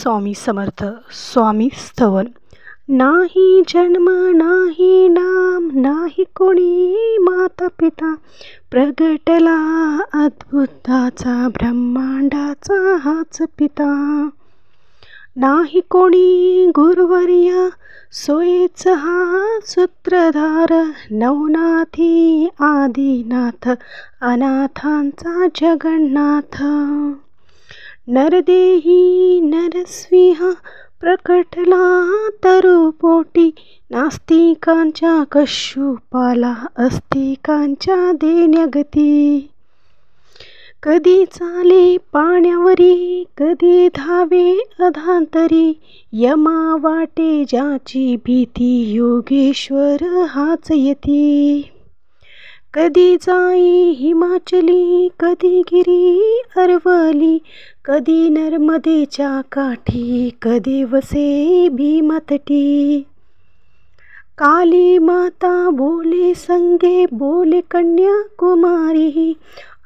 स्वामी समर्थ. स्वामी स्तवन. नाही जन्म नाही नाम नाही कोणी माता पिता, प्रगटला अद्भुताचा ब्रह्मांडाचा हाच पिता. नाही कोणी गुरुवर्य सोयेच हा सूत्रधार, नवनाथी आदिनाथ अनाथांचा जगन्नाथ. नरदेही नरस्विह प्रकटला तरुपोटी, नास्तिकांच्या कश्यपाला अस्तिकांच्या देण्यागती. कधी चाले पाण्यावरी कधी धावे अधांतरी, यमा वाटे ज्याची भीती योगेश्वर हाच यती. कधी जाई हिमाचली कधी गिरी अरवली, कधी नर्मदेच्या काठी कधी वसे भीमातटी. काली माता बोले संगे बोले कन्याकुमारी,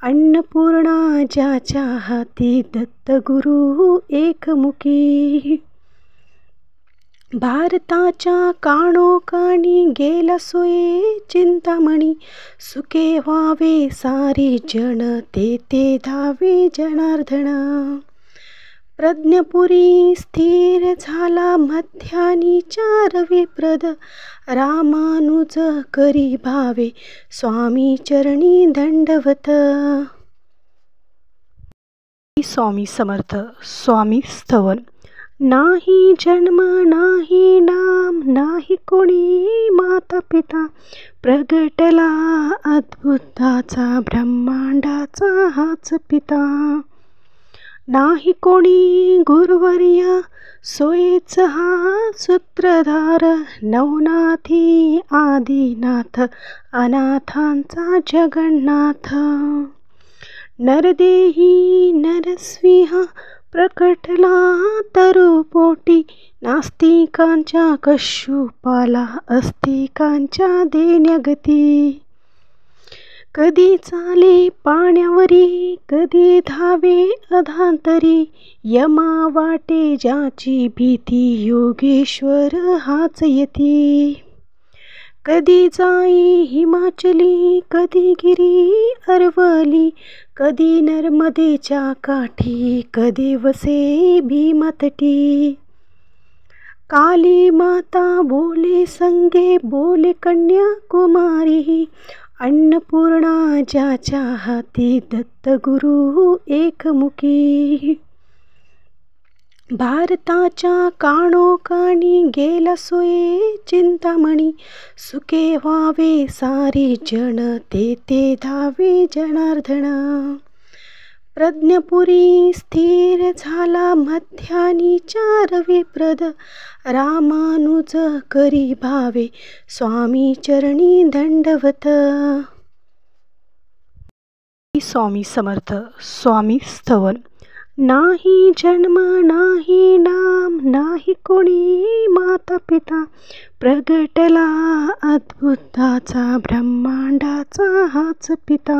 अन्नपूर्णा ज्याच्या हाती दत्तगुरु एकमुखी. भारताच्या काणोकाणी गेला सोये चिंतामणी, सुखे व्हावे सारी जन ते धावे जनार्दन. प्रज्ञपुरी स्थिर झाला मध्यानी चार विप्रद, रामानुज करी भावे स्वामी चरणी दंडवत. स्वामी समर्थ. स्वामी स्तवन. नाही जन्म नाही नाम नाही कोणी माता पिता, प्रगटला अद्भुताचा ब्रह्मांडाचा हाच पिता. नाही कोणी गुरुवर्य सोयेच हा सूत्रधार, नवनाथी आदिनाथ अनाथांचा जगन्नाथ. नरदेही नरस्विह प्रकटला तरुपोटी, नास्तिकांच्या कश्यपाला अस्तिकांच्या देण्यागती. कधी चाले पाण्यावरी कधी धावे अधांतरी, यमा वाटे ज्याची भीती योगेश्वर हाच यती. कधी जाई हिमाचली कधी गिरी अरवली, कधी नर्मदेच्या काठी कधी वसे भीमातटी. काली माता बोले संगे बोले कन्याकुमारी, अन्नपूर्णा ज्याच्या हाती दत्तगुरु एकमुखी. भारताच्या काणोकाणी गेला सोये चिंतामणी, सुखे व्हावे सारी जन ते धावे जनार्दन. प्रज्ञपुरी स्थिर झाला मध्यानी चार विप्रद, रामानुज करी भावे स्वामी चरणी दंडवत. स्वामी समर्थ. स्वामी स्तवन. नाही जन्म नाही नाम नाही कोणी माता पिता, प्रगटला अद्भुताचा ब्रह्मांडाचा हाच पिता.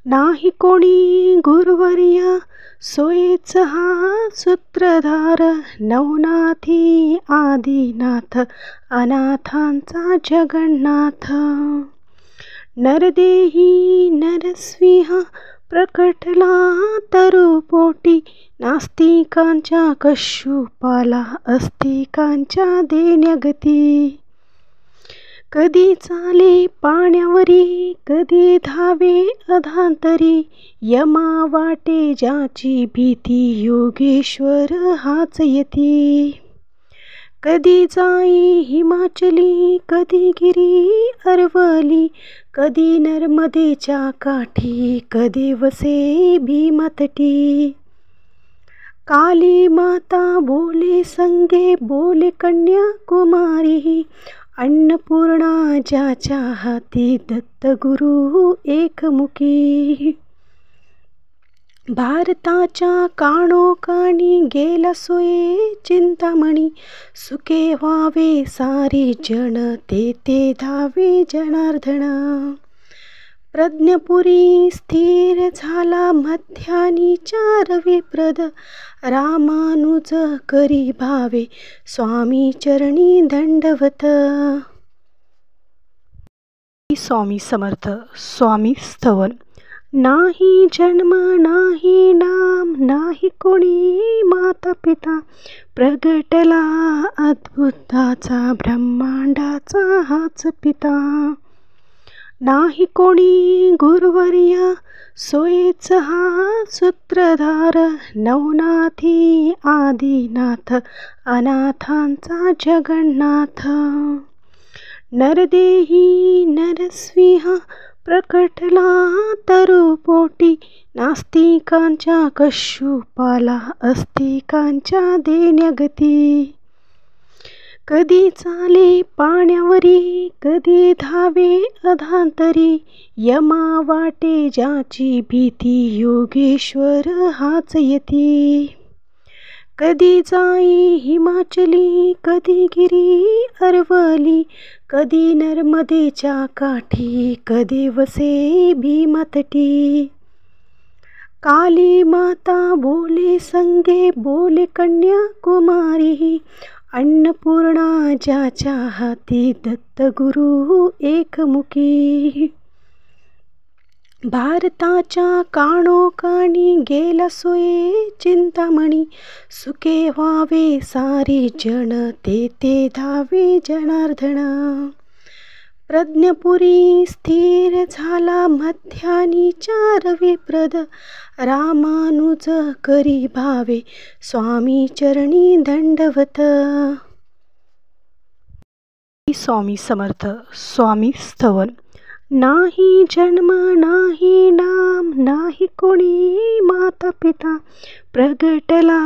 नाही कोणी गुरुवर्य सोयेच हा सूत्रधार, नवनाथी आदिनाथ अनाथांचा जगन्नाथ. नरदेही नरस्विह प्रकटला तरुपोटी, नास्तिकांच्या कश्यपाला अस्तिकांच्या देण्यागती. कधी चाले पाण्यावरी कधी धावे अधांतरी, यमा वाटे ज्याची भीती योगेश्वर हाच यती. कधी जाई हिमाचली कधी गिरी अरवली, कधी नर्मदेच्या काठी कधी वसे भीमातटी. काली माता बोले संगे बोले कन्याकुमारी, अन्नपूर्णा ज्याच्या हाती दत्तगुरु एकमुखी. भारताच्या काणोकाणी गेला सोये चिंतामणी, सुखे व्हावे सारी जन ते धावे जनार्दन. प्रज्ञपुरी स्थिर झाला मध्यानी 4 विप्रद, रामानुज करी भावे स्वामी चरणी दंडवत. स्वामी समर्थ. स्वामी स्तवन. नाही जन्म नाही नाम नाही कोणी माता पिता, प्रगटला अद्भुताचा ब्रह्मांडाचा हाच पिता. नाही कोणी गुरुवर्य सोयेच हा सूत्रधार, नवनाथी आदिनाथ अनाथांचा जगन्नाथ. नरदेही नरसिंह प्रकटला तरुपोटी, नास्तिकांच्या कश्यपाला अस्तिकांच्या देण्यागती. कधी चाले पाण्यावरी कधी धावे अधांतरी, यमा वाटे ज्याची भीती योगेश्वर हाच यती. कधी जाई हिमाचली कधी गिरी अरवली, कधी नर्मदेच्या काठी कधी वसे भीमातटी. काली माता बोले संगे बोले कन्याकुमारी, अन्नपूर्णा ज्याच्या हाती दत्तगुरु एकमुखी. भारताच्या काणोकाणी गेला सोये चिंतामणी, सुखे व्हावे सारी जन ते धावे जनार्दन. प्रज्ञपुरी स्थिर झाला मध्यानी 4 विप्रद, रामानुज करी भावे स्वामी चरणी दंडवत. स्वामी समर्थ. स्वामी स्तवन. नाही जन्म नाही नाम नाही कोणी माता पिता, प्रगटला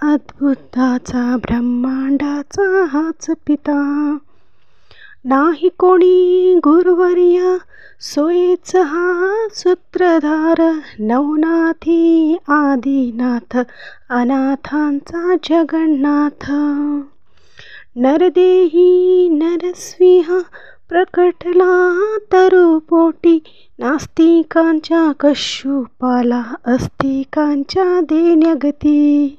अद्भुताचा ब्रह्मांडाचा हाच पिता. नाही कोणी गुरुवर्य सोयेच हा सूत्रधार, नवनाथी आदिनाथ अनाथांचा जगन्नाथ. नरदेही नरसिंह प्रकटला तरुपोटी, नास्तिकांच्या कश्यपाला अस्तिकांच्या देण्यागती.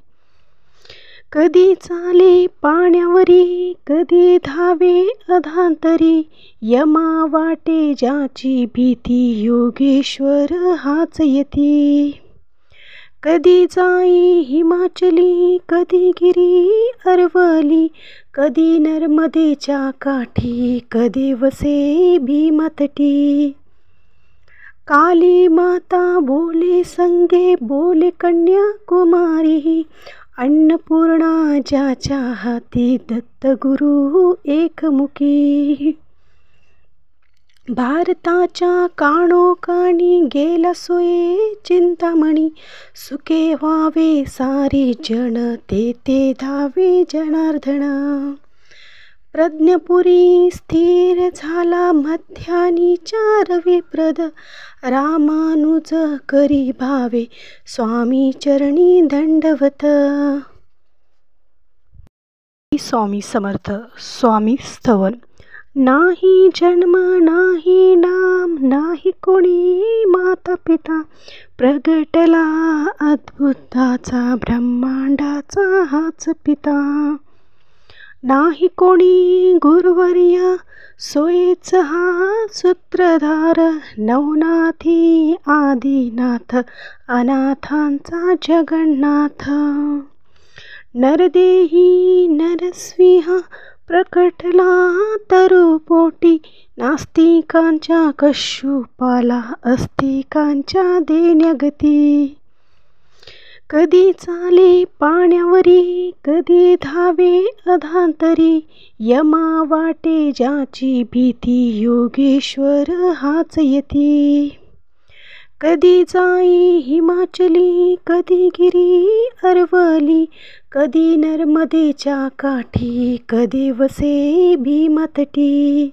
कधी चाले पाण्यावरी कधी धावे अधांतरी, यमा वाटे ज्याची भीती योगेश्वर हाच यती. कधी जाई हिमाचली कधी गिरी अरवली, कधी नर्मदेच्या काठी कधी वसे भीमातटी. काली माता बोले संगे बोले कन्याकुमारी, अन्नपूर्णा ज्याच्या हाती दत्तगुरु एकमुखी. भारताच्या काणोकाणी गेला सोये चिंतामणी, सुखे व्हावे सारी जन ते धावे जनार्दन. प्रज्ञपुरी स्थिर झाला मध्यानी 4 विप्रद, रामानुज करी भावे स्वामी चरणी दंडवत. स्वामी समर्थ. स्वामी स्तवन. नाही जन्म नाही नाम नाही कोणी माता पिता, प्रगटला अद्भुताचा ब्रह्मांडाचा हाच पिता. नाही कोणी गुरुवर्य सोयेच हा सूत्रधार, नवनाथी आदिनाथ अनाथांचा जगन्नाथ. नरदेही नरसिंह प्रकटला तरुपोटी, नास्तिकांच्या कश्यपाला अस्तिकांच्या देण्यागती. कधी चाले पाण्यावरी कधी धावे अधांतरी, यमा वाटे ज्याची भीती योगेश्वर हाच यती. कधी जाई हिमाचली कधी गिरी अरवली, कधी नर्मदेच्या काठी कधी वसे भीमातटी.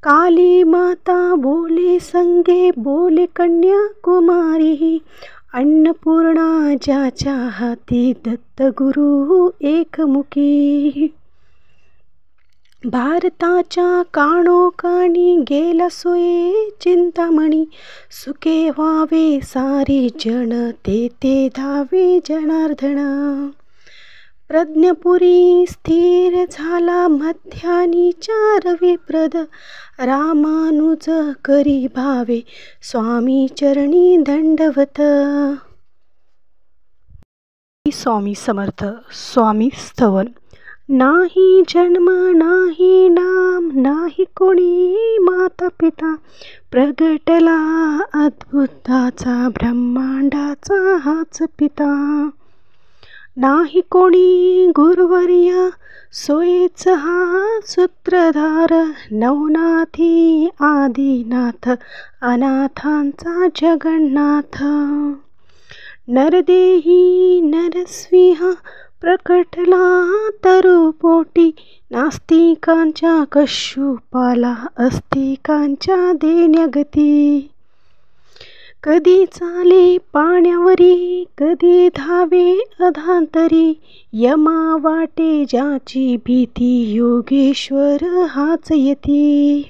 काली माता बोले संगे बोले कन्याकुमारी, अन्नपूर्णा ज्याच्या हाती दत्तगुरु एकमुखी. भारताच्या काणोकाणी गेला सोये चिंतामणी, सुखे व्हावे सारे जन ते धावे जनार्दन. प्रज्ञपुरी स्थिर झाला मध्यानी 4 विप्रद, रामानुज करी भावे स्वामी चरणी दंडवत. स्वामी समर्थ. स्वामी स्तवन. नाही जन्म नाही नाम नाही कोणी माता पिता, प्रगटला अद्भुताचा ब्रह्मांडाचा हाच पिता. नाही कोणी गुरुवर्य सोयेच हा सूत्रधार, नवनाथी आदिनाथ अनाथांचा जगन्नाथ. नरदेही नरसिंह प्रकटला तरुपोटी, नास्तिकांच्या कश्यपाला अस्तिकांच्या देण्यागती. कधी चाले पाण्यावरी कधी धावे अधांतरी, यमा वाटे ज्याची भीती योगेश्वर हाच यती.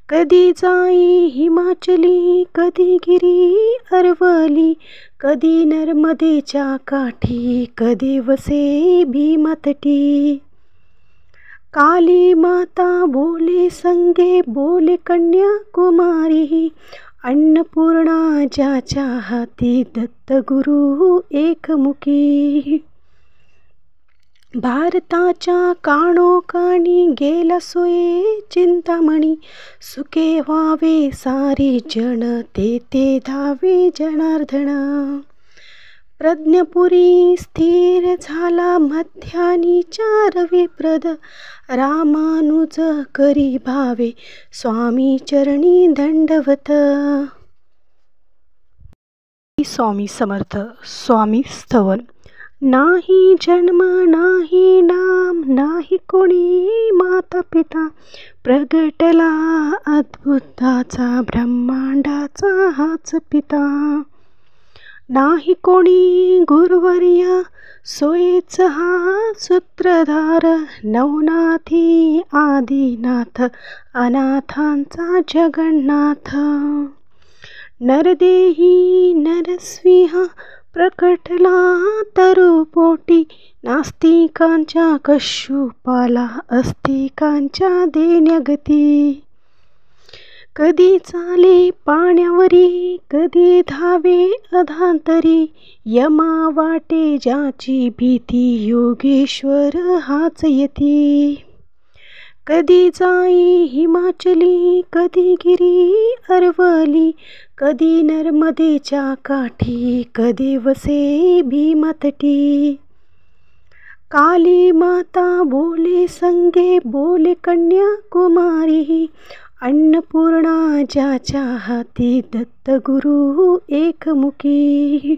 कधी जाई हिमाचली कधी गिरी अरवली, कधी नर्मदेच्या काठी कधी वसे भीमातटी. काली माता बोले संगे बोले कन्याकुमारी, अन्नपूर्णा ज्याच्या हाती दत्तगुरु एकमुखी. भारताच्या काणोकाणी गेला सोये चिंतामणी, सुखे व्हावे सारे जन ते धावे जनार्दन. प्रज्ञपुरी स्थिर झाला मध्यानी 4 विप्रद, रामानुज करी भावे स्वामी चरणी दंडवत. स्वामी समर्थ. स्वामी स्तवन. नाही जन्म नाही नाम नाही कोणी माता पिता, प्रगटला अद्भुताचा ब्रह्मांडाचा हाच पिता. नाही कोणी गुरुवर्य सोयेच हा सूत्रधार, नवनाथी आदिनाथ अनाथांचा जगन्नाथ. नरदेही नरसिंह प्रकटला तरुपोटी, नास्तिकांच्या कश्यपाला अस्तिकांच्या देण्यागती. कधी चाले पाण्यावरी कधी धावे अधांतरी, यमा वाटे ज्याची भीती योगेश्वर हाच यती. कधी जाई हिमाचली कधी गिरी अरवली, कधी नर्मदेच्या काठी कधी वसे भीमातटी. काली माता बोले संगे बोले कन्याकुमारी, अन्नपूर्णा ज्याच्या हाती दत्तगुरु एकमुखी.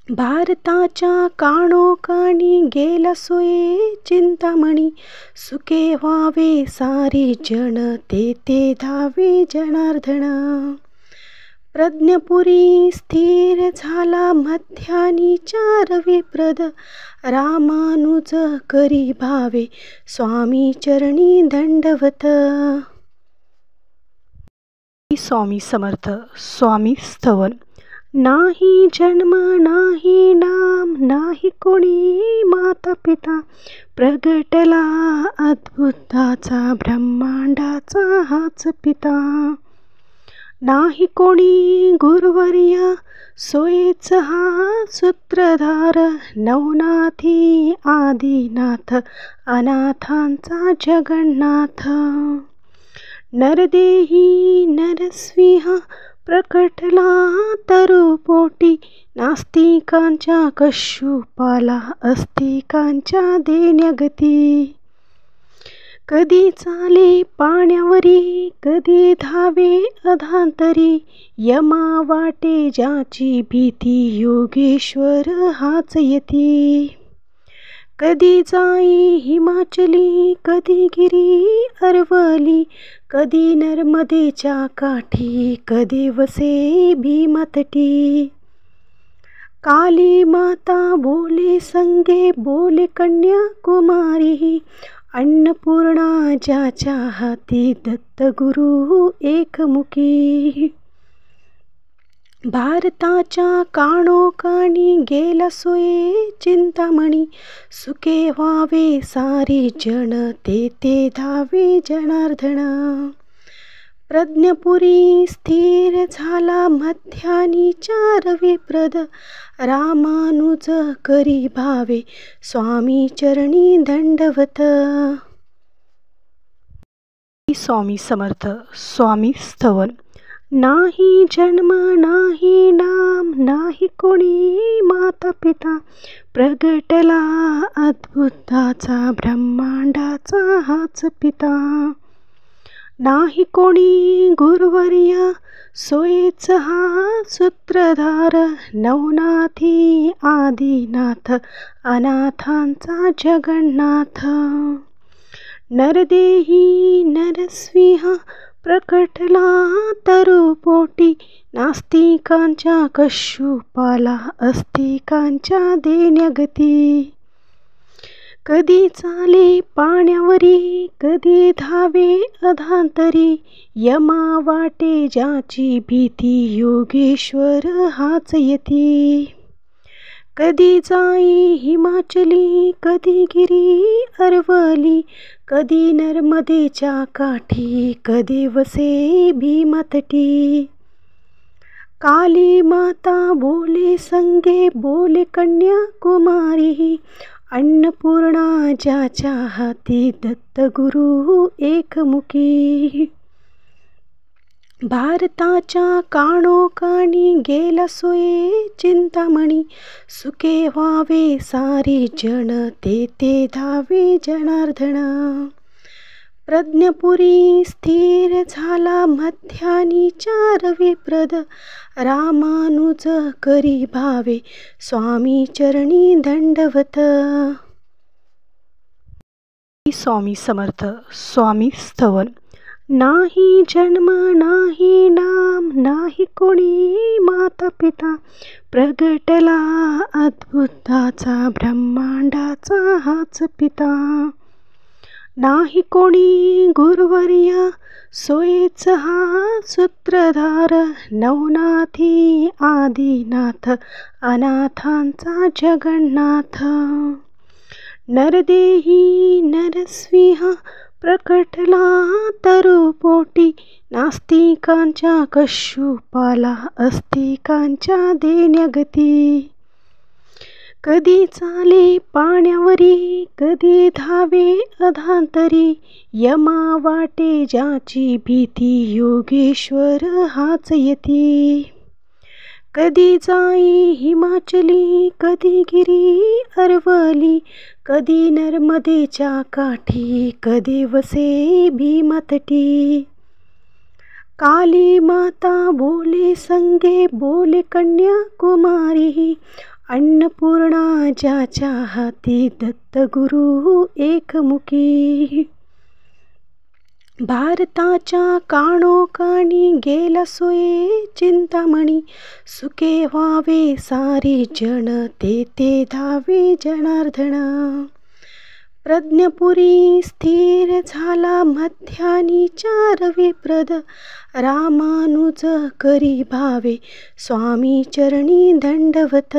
भारताच्या काणोकाणी गेला सोये चिंतामणी, सुखे व्हावे सारे जन ते धावे जनार्दन. प्रज्ञपुरी स्थिर झाला मध्यानी 4 विप्रद, रामानुज करी भावे स्वामी चरणी दंडवत. स्वामी समर्थ. स्वामी स्तवन. नाही जन्म नाही नाम नाही कोणी माता पिता, प्रगटला अद्भुताचा ब्रह्मांडाचा हाच पिता. नाही कोणी गुरुवर्य सोयेच हा सूत्रधार, नवनाथी आदिनाथ अनाथांचा जगन्नाथ. नरदेही नरसिंह प्रकटला तरुपोटी, नास्तिकांच्या कश्यपाला अस्तिकांच्या देण्यागती. कधी चाले पाण्यावरी कधी धावे अधांतरी, यमा वाटे ज्याची भीती योगेश्वर हाच यती. कधी जाई हिमाचली कधी गिरी अरवली, कधी नर्मदेच्या काठी कधी वसे भीमातटी. काली माता बोले संगे बोले कन्याकुमारी, अन्नपूर्णा ज्याच्या हाती दत्तगुरु एकमुखी. भारताच्या काणोकाणी गेला सोये चिंतामणी, सुखे व्हावे सारी जन ते धावे जनार्दन. प्रज्ञपुरी स्थिर झाला मध्यानी 4 विप्रद, रामानुज करी भावे स्वामी चरणी दंडवत. स्वामी समर्थ. स्वामी स्तवन. नाही जन्म नाही नाम नाही कोणी माता पिता, प्रगटला अद्भुताचा ब्रह्मांडाचा हाच पिता. नाही कोणी गुरुवर्य सोयेच हा सूत्रधार, नवनाथी आदिनाथ अनाथांचा जगन्नाथ. नरदेही नरसिंह प्रकटला तरुपोटी, नास्तिकांच्या कश्यपाला अस्तिकांच्या देण्यागती. कधी चाले पाण्यावरी कधी धावे अधांतरी, यमा वाटे ज्याची भीती योगेश्वर हाच यती. कधी जाई हिमाचली कधी गिरी अरवली, कधी नर्मदेच्या काठी कधी वसे भीमातटी. काली माता बोले संगे बोले कन्याकुमारी, अन्नपूर्णा ज्याच्या हाती दत्तगुरु एकमुखी. भारताच्या काणोकाणी गेला सोये चिंतामणी, सुखे व्हावे सारी जन ते धावे जनार्दन. प्रज्ञपुरी स्थिर झाला मध्यानी 4 विप्रद, रामानुज करी भावे स्वामी चरणी दंडवत. स्वामी समर्थ. स्वामी स्तवन. नाही जन्म नाही नाम नाही कोणी माता पिता, प्रगटला अद्भुताचा ब्रह्मांडाचा हाच पिता. नाही कोणी गुरुवर्य सोयेच हा सूत्रधार, नवनाथी आदिनाथ अनाथांचा जगन्नाथ. नरदेही नरसिंह प्रकटला तरुपोटी, नास्तिकांच्या कश्यपाला अस्तिकांच्या देण्यागती. कधी चाले पाण्यावरी कधी धावे अधांतरी, यमा वाटे ज्याची भीती योगेश्वर हाच यती. कधी जाई हिमाचली कधी गिरी अरवली, कधी नर्मदेच्या काठी कधी वसे भीमातटी. काली माता बोले संगे बोले कन्याकुमारी, अन्नपूर्णा ज्याच्या हाती दत्तगुरु एकमुखी. भारताच्या काणोकाणी गेला सोये चिंतामणी, सुखे व्हावे सारी जन ते धावे जनार्दन. प्रज्ञपुरी स्थिर झाला मध्यानी 4 विप्रद, रामानुज करी भावे स्वामी चरणी दंडवत.